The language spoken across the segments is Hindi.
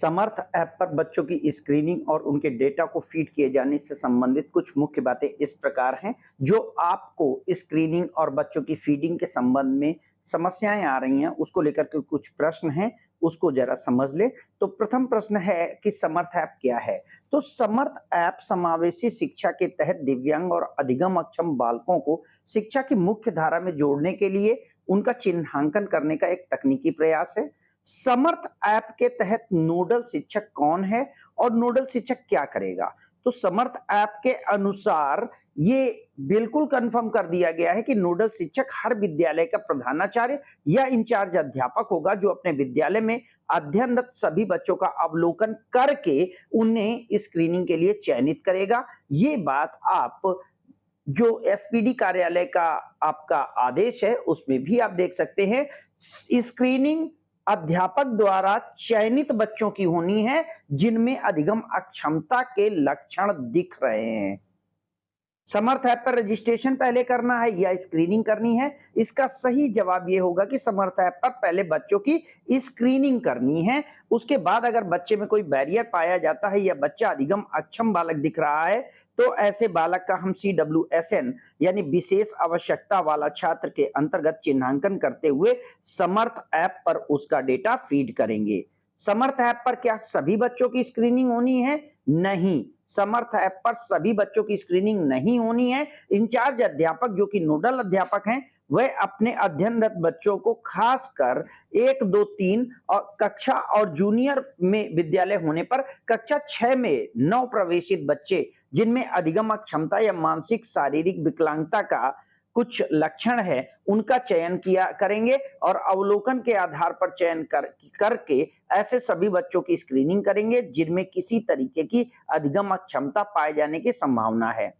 समर्थ ऐप पर बच्चों की स्क्रीनिंग और उनके डेटा को फीड किए जाने से संबंधित कुछ मुख्य बातें इस प्रकार हैं, जो आपको स्क्रीनिंग और बच्चों की फीडिंग के संबंध में समस्याएं आ रही हैं, उसको लेकर के कुछ प्रश्न हैं, उसको जरा समझ ले। तो प्रथम प्रश्न है कि समर्थ ऐप क्या है? तो समर्थ ऐप समावेशी शिक्षा के तहत दिव्यांग और अधिगम अक्षम बालकों को शिक्षा की मुख्य धारा में जोड़ने के लिए उनका चिन्हांकन करने का एक तकनीकी प्रयास है। समर्थ ऐप के तहत नोडल शिक्षक कौन है और नोडल शिक्षक क्या करेगा? तो समर्थ ऐप के अनुसार ये बिल्कुल कंफर्म कर दिया गया है कि नोडल शिक्षक हर विद्यालय का प्रधानाचार्य या इंचार्ज अध्यापक होगा, जो अपने विद्यालय में अध्ययनरत सभी बच्चों का अवलोकन करके उन्हें स्क्रीनिंग के लिए चयनित करेगा। ये बात आप जो एसपीडी कार्यालय का आपका आदेश है, उसमें भी आप देख सकते हैं। स्क्रीनिंग अध्यापक द्वारा चयनित बच्चों की होनी है, जिनमें अधिगम अक्षमता के लक्षण दिख रहे हैं। समर्थ ऐप पर रजिस्ट्रेशन पहले करना है या स्क्रीनिंग करनी है? इसका सही जवाब ये होगा कि समर्थ ऐप पर पहले बच्चों की स्क्रीनिंग करनी है। उसके बाद अगर बच्चे में कोई बैरियर पाया जाता है या बच्चा अधिगम अक्षम बालक दिख रहा है, तो ऐसे बालक का हम CWSN यानी विशेष आवश्यकता वाला छात्र के अंतर्गत चिन्हांकन करते हुए समर्थ ऐप पर उसका डेटा फीड करेंगे। समर्थ ऐप पर क्या सभी बच्चों की स्क्रीनिंग होनी है? नहीं, समर्थ ऐप पर सभी बच्चों की स्क्रीनिंग नहीं होनी है। इंचार्ज अध्यापक जो कि नोडल अध्यापक हैं, वह अपने अध्ययनरत बच्चों को खासकर 1, 2, 3 और कक्षा और जूनियर में विद्यालय होने पर कक्षा 6 में नव प्रवेशित बच्चे जिनमें अधिगम अक्षमता या मानसिक शारीरिक विकलांगता का कुछ लक्षण है, उनका चयन किया करेंगे और अवलोकन के आधार पर चयन करके ऐसे सभी बच्चों की स्क्रीनिंग करेंगे जिनमें किसी तरीके की अधिगम अक्षमता पाए जाने की संभावना है।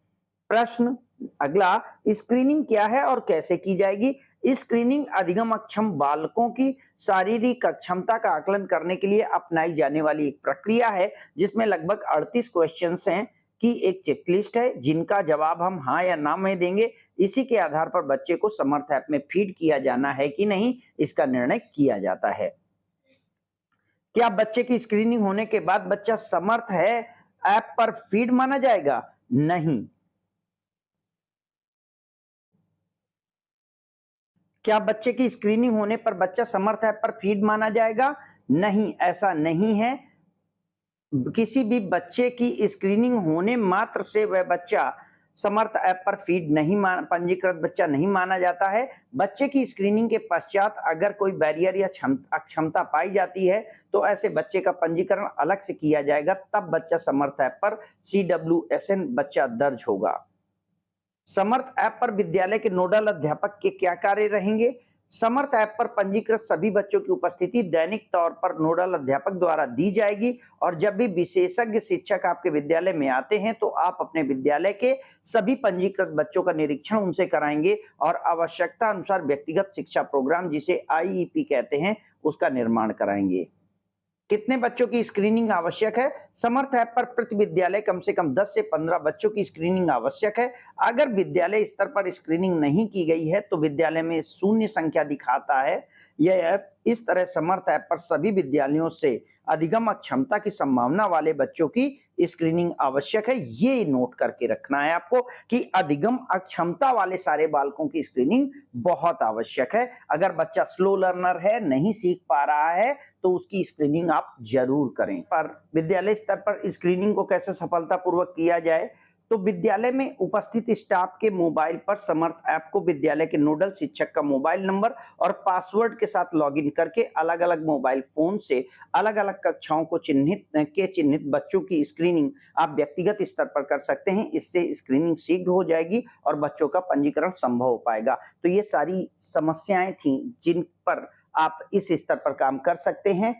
प्रश्न अगला, स्क्रीनिंग क्या है और कैसे की जाएगी? स्क्रीनिंग अधिगम अक्षम बालकों की शारीरिक अक्षमता का आकलन करने के लिए अपनाई जाने वाली एक प्रक्रिया है, जिसमें लगभग 38 क्वेश्चंस हैं की एक चेकलिस्ट है, जिनका जवाब हम हाँ या ना में देंगे। इसी के आधार पर बच्चे को समर्थ ऐप में फीड किया जाना है कि नहीं, इसका निर्णय किया जाता है। क्या बच्चे की स्क्रीनिंग होने के बाद बच्चा समर्थ है ऐप पर फीड माना जाएगा? नहीं। क्या बच्चे की स्क्रीनिंग होने पर बच्चा समर्थ ऐप पर फीड माना जाएगा? नहीं, ऐसा नहीं है। किसी भी बच्चे की स्क्रीनिंग होने मात्र से वह बच्चा समर्थ ऐप पर फीड नहीं पंजीकृत बच्चा नहीं माना जाता है। बच्चे की स्क्रीनिंग के पश्चात अगर कोई बैरियर या अक्षमता पाई जाती है, तो ऐसे बच्चे का पंजीकरण अलग से किया जाएगा, तब बच्चा समर्थ ऐप पर CWSN बच्चा दर्ज होगा। समर्थ ऐप पर विद्यालय के नोडल अध्यापक के क्या कार्य रहेंगे? समर्थ ऐप पर पंजीकृत सभी बच्चों की उपस्थिति दैनिक तौर पर नोडल अध्यापक द्वारा दी जाएगी और जब भी विशेषज्ञ शिक्षक आपके विद्यालय में आते हैं, तो आप अपने विद्यालय के सभी पंजीकृत बच्चों का निरीक्षण उनसे कराएंगे और आवश्यकता अनुसार व्यक्तिगत शिक्षा प्रोग्राम, जिसे IEP कहते हैं, उसका निर्माण कराएंगे। कितने बच्चों की स्क्रीनिंग आवश्यक है? समर्थ ऐप पर प्रति विद्यालय कम से कम 10 से 15 बच्चों की स्क्रीनिंग आवश्यक है। अगर विद्यालय स्तर पर स्क्रीनिंग नहीं की गई है, तो विद्यालय में शून्य संख्या दिखाता है। यह ऐप इस तरह समर्थ ऐप पर सभी विद्यालयों से अधिगम अक्षमता की संभावना वाले बच्चों की स्क्रीनिंग आवश्यक है। ये नोट करके रखना है आपको कि अधिगम अक्षमता वाले सारे बालकों की स्क्रीनिंग बहुत आवश्यक है। अगर बच्चा स्लो लर्नर है, नहीं सीख पा रहा है, तो उसकी स्क्रीनिंग आप जरूर करें। पर विद्यालय स्तर पर स्क्रीनिंग को कैसे सफलतापूर्वक किया जाए, तो विद्यालय में उपस्थित स्टाफ के मोबाइल पर समर्थ ऐप को विद्यालय के नोडल शिक्षक का मोबाइल नंबर और पासवर्ड के साथ लॉगिन करके अलग-अलग मोबाइल फोन से अलग-अलग कक्षाओं को चिन्हित बच्चों की स्क्रीनिंग आप व्यक्तिगत स्तर पर कर सकते हैं। इससे स्क्रीनिंग शीघ्र हो जाएगी और बच्चों का पंजीकरण संभव हो पाएगा। तो ये सारी समस्याएं थी जिन पर आप इस स्तर पर काम कर सकते हैं।